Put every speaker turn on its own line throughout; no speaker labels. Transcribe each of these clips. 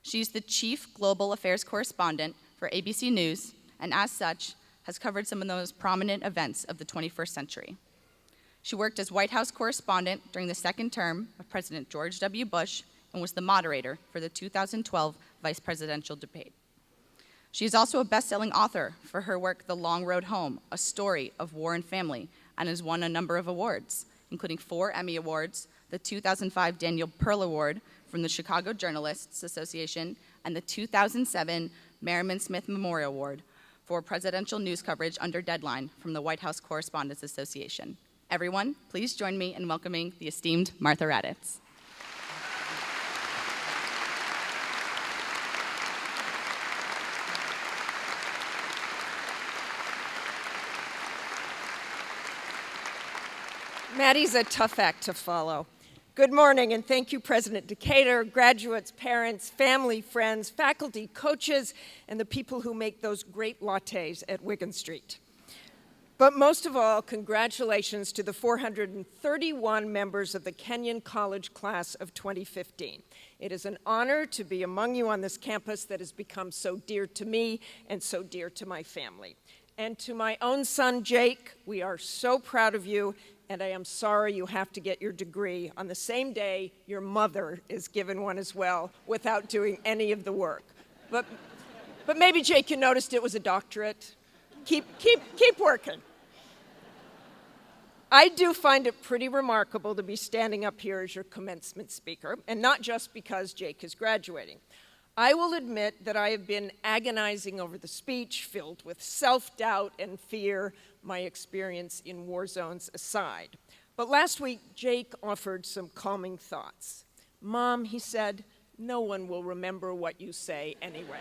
She's the Chief Global Affairs Correspondent for ABC News, and as such, has covered some of the most prominent events of the 21st century. She worked as White House correspondent during the second term of President George W. Bush and was the moderator for the 2012 vice presidential debate. She is also a best-selling author for her work, The Long Road Home, a story of war and family, and has won a number of awards, including 4 Emmy Awards, the 2005 Daniel Pearl Award from the Chicago Journalists Association, and the 2007 Merriman Smith Memorial Award for presidential news coverage under deadline from the White House Correspondents Association. Everyone, please join me in welcoming the esteemed Martha Raddatz.
Maddie's a tough act to follow. Good morning, and thank you, President Decatur, graduates, parents, family, friends, faculty, coaches, and the people who make those great lattes at Wigan Street. But most of all, congratulations to the 431 members of the Kenyon College Class of 2015. It is an honor to be among you on this campus that has become so dear to me and so dear to my family. And to my own son, Jake, we are so proud of you, and I am sorry you have to get your degree on the same day your mother is given one as well without doing any of the work. But maybe, Jake, you noticed it was a doctorate. Keep working. I do find it pretty remarkable to be standing up here as your commencement speaker, and not just because Jake is graduating. I will admit that I have been agonizing over the speech, filled with self-doubt and fear, my experience in war zones aside. But last week, Jake offered some calming thoughts. Mom, he said, no one will remember what you say anyway.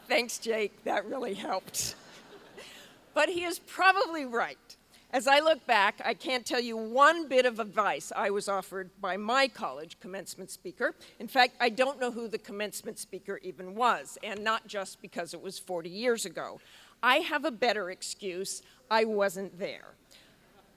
Thanks, Jake, that really helped. But he is probably right. As I look back, I can't tell you one bit of advice I was offered by my college commencement speaker. In fact, I don't know who the commencement speaker even was, and not just because it was 40 years ago. I have a better excuse: I wasn't there.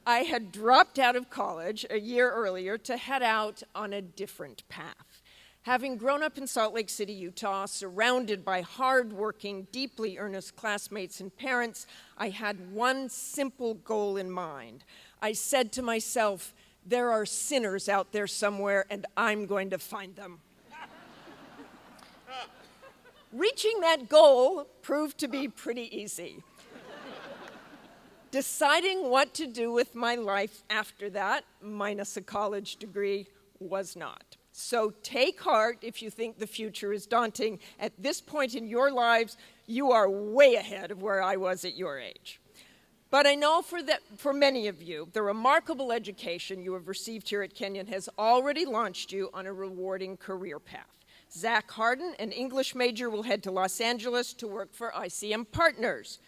I had dropped out of college a year earlier to head out on a different path. Having grown up in Salt Lake City, Utah, surrounded by hard-working, deeply earnest classmates and parents, I had one simple goal in mind. I said to myself, there are sinners out there somewhere, and I'm going to find them. Reaching that goal proved to be pretty easy. Deciding what to do with my life after that, minus a college degree, was not. So take heart if you think the future is daunting. At this point in your lives, you are way ahead of where I was at your age. But I know for many of you, the remarkable education you have received here at Kenyon has already launched you on a rewarding career path. Zach Harden, an English major, will head to Los Angeles to work for ICM Partners.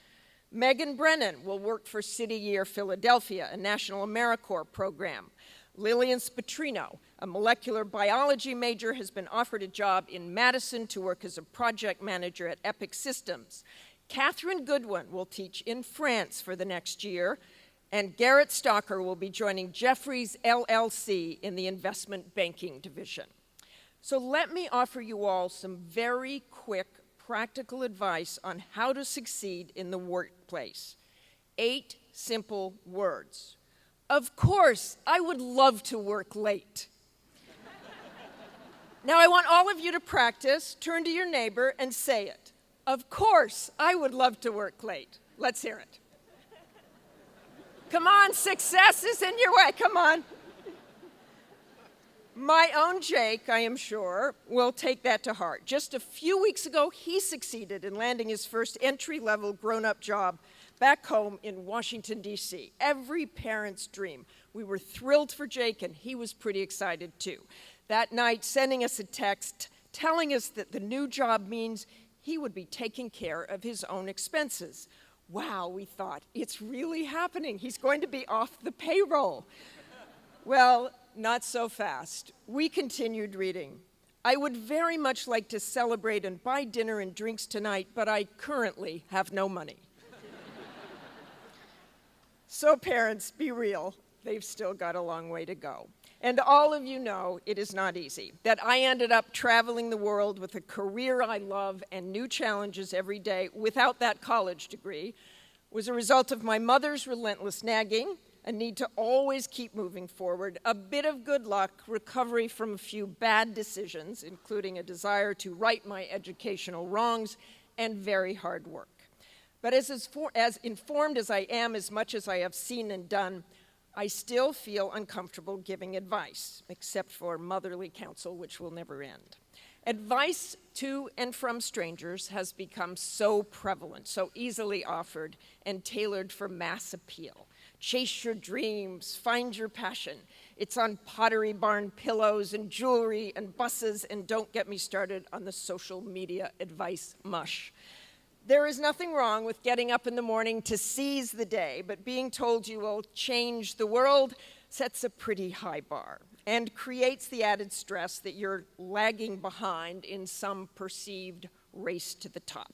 Megan Brennan will work for City Year Philadelphia, a National AmeriCorps program. Lillian Spatrino, a molecular biology major, has been offered a job in Madison to work as a project manager at Epic Systems. Catherine Goodwin will teach in France for the next year, and Garrett Stalker will be joining Jefferies LLC in the investment banking division. So let me offer you all some very quick, practical advice on how to succeed in the workplace. 8 simple words. Of course, I would love to work late. Now, I want all of you to practice, turn to your neighbor, and say it. Of course, I would love to work late. Let's hear it. Come on, success is in your way, come on. My own Jake, I am sure, will take that to heart. Just a few weeks ago, he succeeded in landing his first entry-level grown-up job back home in Washington, D.C. Every parent's dream. We were thrilled for Jake, and he was pretty excited too. That night, sending us a text telling us that the new job means he would be taking care of his own expenses. Wow, we thought, it's really happening. He's going to be off the payroll. Well, not so fast. We continued reading. I would very much like to celebrate and buy dinner and drinks tonight, but I currently have no money. So parents, be real. they've still got a long way to go. And all of you know it is not easy, that I ended up traveling the world with a career I love and new challenges every day without that college degree was a result of my mother's relentless nagging, a need to always keep moving forward, a bit of good luck, recovery from a few bad decisions, including a desire to right my educational wrongs, and very hard work. But as informed as I am, as much as I have seen and done, I still feel uncomfortable giving advice, except for motherly counsel, which will never end. Advice to and from strangers has become so prevalent, so easily offered, and tailored for mass appeal. Chase your dreams, find your passion. It's on Pottery Barn pillows and jewelry and buses, and don't get me started on the social media advice mush. There is nothing wrong with getting up in the morning to seize the day, but being told you will change the world sets a pretty high bar and creates the added stress that you're lagging behind in some perceived race to the top.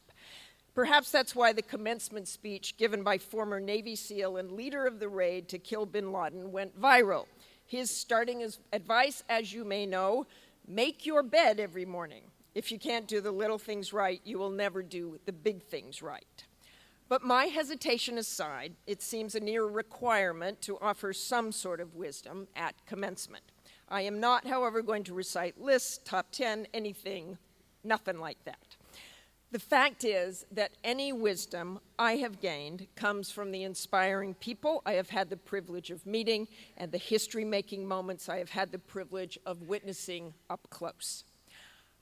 Perhaps that's why the commencement speech given by former Navy SEAL and leader of the raid to kill bin Laden went viral. His starting advice, as you may know, make your bed every morning. If you can't do the little things right, you will never do the big things right. But my hesitation aside, it seems a near requirement to offer some sort of wisdom at commencement. I am not, however, going to recite lists, top 10, anything, nothing like that. The fact is that any wisdom I have gained comes from the inspiring people I have had the privilege of meeting and the history-making moments I have had the privilege of witnessing up close.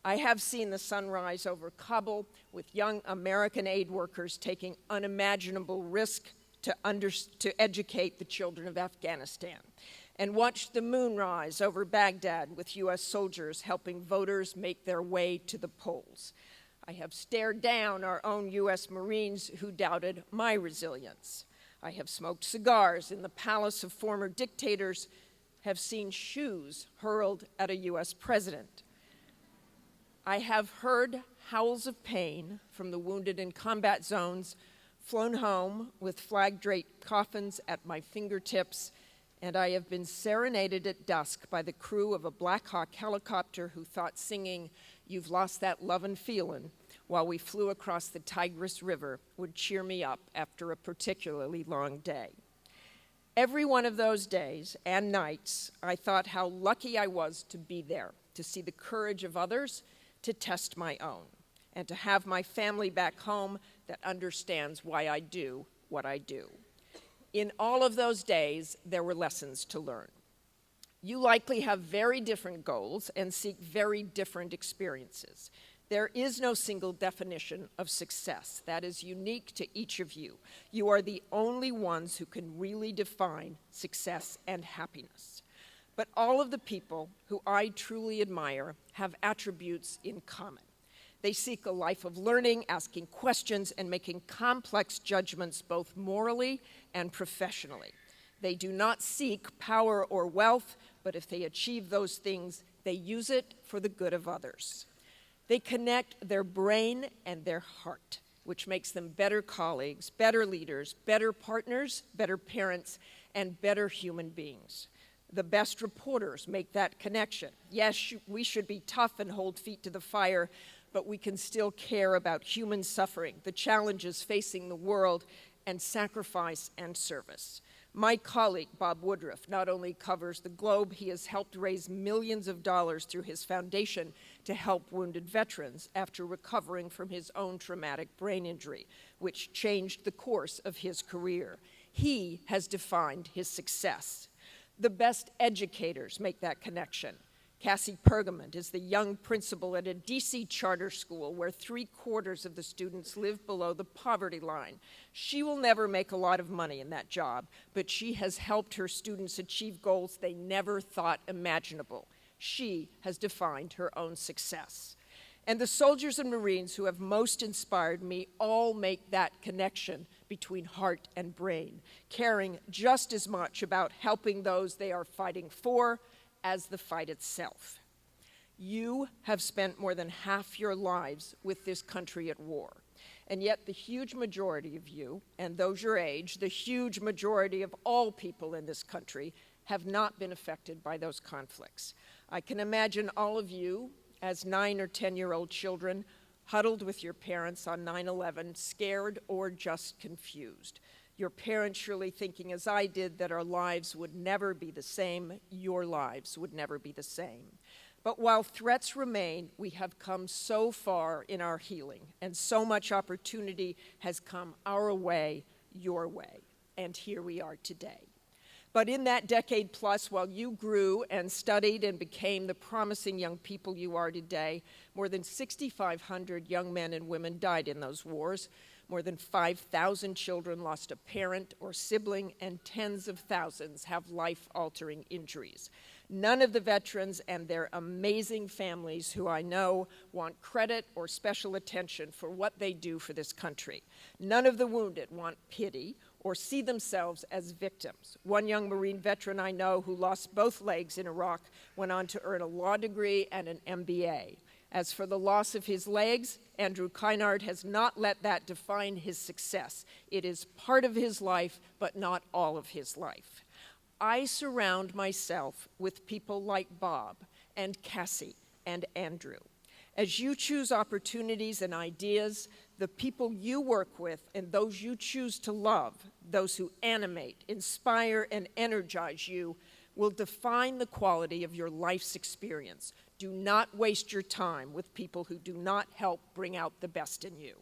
I have seen the sunrise over Kabul with young American aid workers taking unimaginable risk to educate the children of Afghanistan, and watched the moon rise over Baghdad with U.S. soldiers helping voters make their way to the polls. I have stared down our own U.S. Marines who doubted my resilience. I have smoked cigars in the palace of former dictators, have seen shoes hurled at a U.S. president. I have heard howls of pain from the wounded in combat zones, flown home with flag-draped coffins at my fingertips, and I have been serenaded at dusk by the crew of a Black Hawk helicopter who thought singing "You've Lost That Lovin' Feelin'" while we flew across the Tigris River would cheer me up after a particularly long day. Every one of those days and nights, I thought how lucky I was to be there, to see the courage of others, to test my own, and to have my family back home that understands why I do what I do. In all of those days, there were lessons to learn. You likely have very different goals and seek very different experiences. There is no single definition of success. That is unique to each of you. You are the only ones who can really define success and happiness. But all of the people who I truly admire have attributes in common. They seek a life of learning, asking questions, and making complex judgments both morally and professionally. They do not seek power or wealth, but if they achieve those things, they use it for the good of others. They connect their brain and their heart, which makes them better colleagues, better leaders, better partners, better parents, and better human beings. The best reporters make that connection. Yes, we should be tough and hold feet to the fire, but we can still care about human suffering, the challenges facing the world, and sacrifice and service. My colleague, Bob Woodruff, not only covers the globe, he has helped raise millions of dollars through his foundation to help wounded veterans after recovering from his own traumatic brain injury, which changed the course of his career. He has defined his success. The best educators make that connection. Cassie Pergament is the young principal at a DC charter school where 3/4 of the students live below the poverty line. She will never make a lot of money in that job, but she has helped her students achieve goals they never thought imaginable. She has defined her own success. And the soldiers and Marines who have most inspired me all make that connection between heart and brain, caring just as much about helping those they are fighting for as the fight itself. You have spent more than half your lives with this country at war. And yet the huge majority of you, and those your age, the huge majority of all people in this country, have not been affected by those conflicts. I can imagine all of you as 9 or 10-year-old children huddled with your parents on 9/11, scared or just confused. Your parents surely thinking, as I did, that our lives would never be the same, your lives would never be the same. But while threats remain, we have come so far in our healing, and so much opportunity has come our way, your way, and here we are today. But in that decade plus, while you grew and studied and became the promising young people you are today, more than 6,500 young men and women died in those wars. More than 5,000 children lost a parent or sibling, and tens of thousands have life-altering injuries. None of the veterans and their amazing families who I know want credit or special attention for what they do for this country. None of the wounded want pity or see themselves as victims. One young Marine veteran I know who lost both legs in Iraq went on to earn a law degree and an MBA. As for the loss of his legs, Andrew Kynard has not let that define his success. It is part of his life, but not all of his life. I surround myself with people like Bob and Cassie and Andrew. As you choose opportunities and ideas, the people you work with and those you choose to love, those who animate, inspire, and energize you, will define the quality of your life's experience. Do not waste your time with people who do not help bring out the best in you.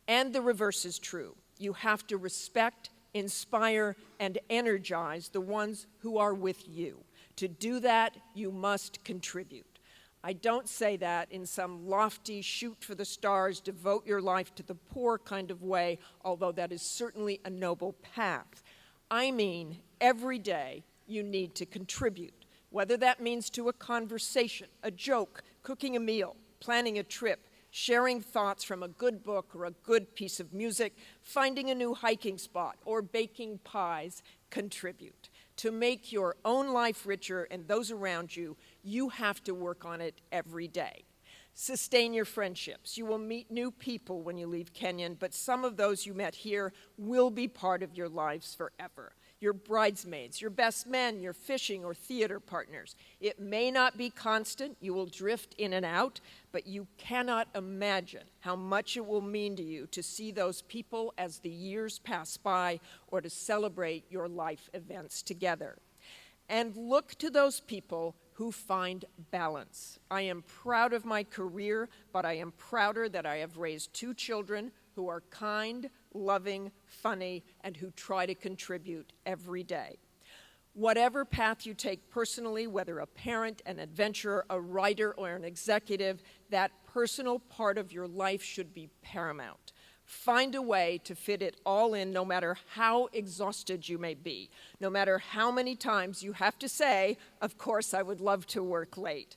And the reverse is true. You have to respect, inspire, and energize the ones who are with you. To do that, you must contribute. I don't say that in some lofty, shoot for the stars, devote your life to the poor kind of way, although that is certainly a noble path. I mean, every day you need to contribute, whether that means to a conversation, a joke, cooking a meal, planning a trip, sharing thoughts from a good book or a good piece of music, finding a new hiking spot, or baking pies. Contribute. To make your own life richer and those around you, you have to work on it every day. Sustain your friendships. You will meet new people when you leave Kenyon, but some of those you met here will be part of your lives forever. Your bridesmaids, your best men, your fishing or theater partners. It may not be constant, you will drift in and out, but you cannot imagine how much it will mean to you to see those people as the years pass by or to celebrate your life events together. And look to those people who find balance. I am proud of my career, but I am prouder that I have raised 2 children who are kind, loving, funny, and who try to contribute every day. Whatever path you take personally, whether a parent, an adventurer, a writer, or an executive, that personal part of your life should be paramount. Find a way to fit it all in, no matter how exhausted you may be, no matter how many times you have to say, of course I would love to work late.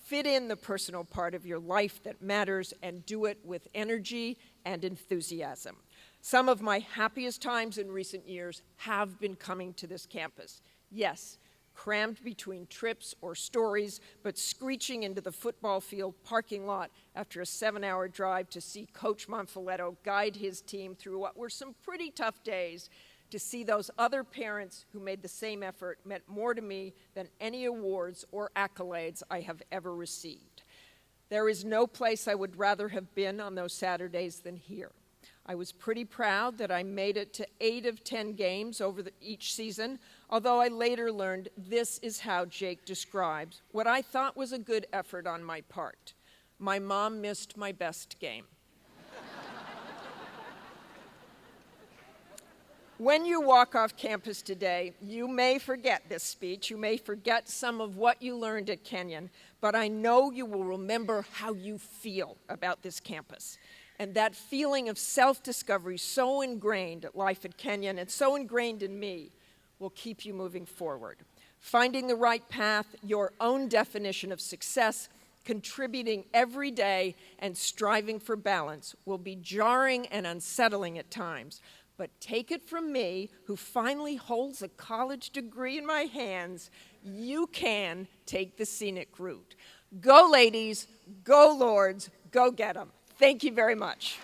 Fit in the personal part of your life that matters and do it with energy and enthusiasm. Some of my happiest times in recent years have been coming to this campus. Yes, crammed between trips or stories, but screeching into the football field parking lot after a 7-hour drive to see Coach Monfiletto guide his team through what were some pretty tough days. To see those other parents who made the same effort meant more to me than any awards or accolades I have ever received. There is no place I would rather have been on those Saturdays than here. I was pretty proud that I made it to 8 of 10 games over each season, although I later learned this is how Jake describes what I thought was a good effort on my part. My mom missed my best game. When you walk off campus today, you may forget this speech, you may forget some of what you learned at Kenyon, but I know you will remember how you feel about this campus. And that feeling of self-discovery so ingrained at life at Kenyon and so ingrained in me will keep you moving forward. Finding the right path, your own definition of success, contributing every day, and striving for balance will be jarring and unsettling at times. But take it from me, who finally holds a college degree in my hands, you can take the scenic route. Go ladies, go lords, go get 'em. Thank you very much.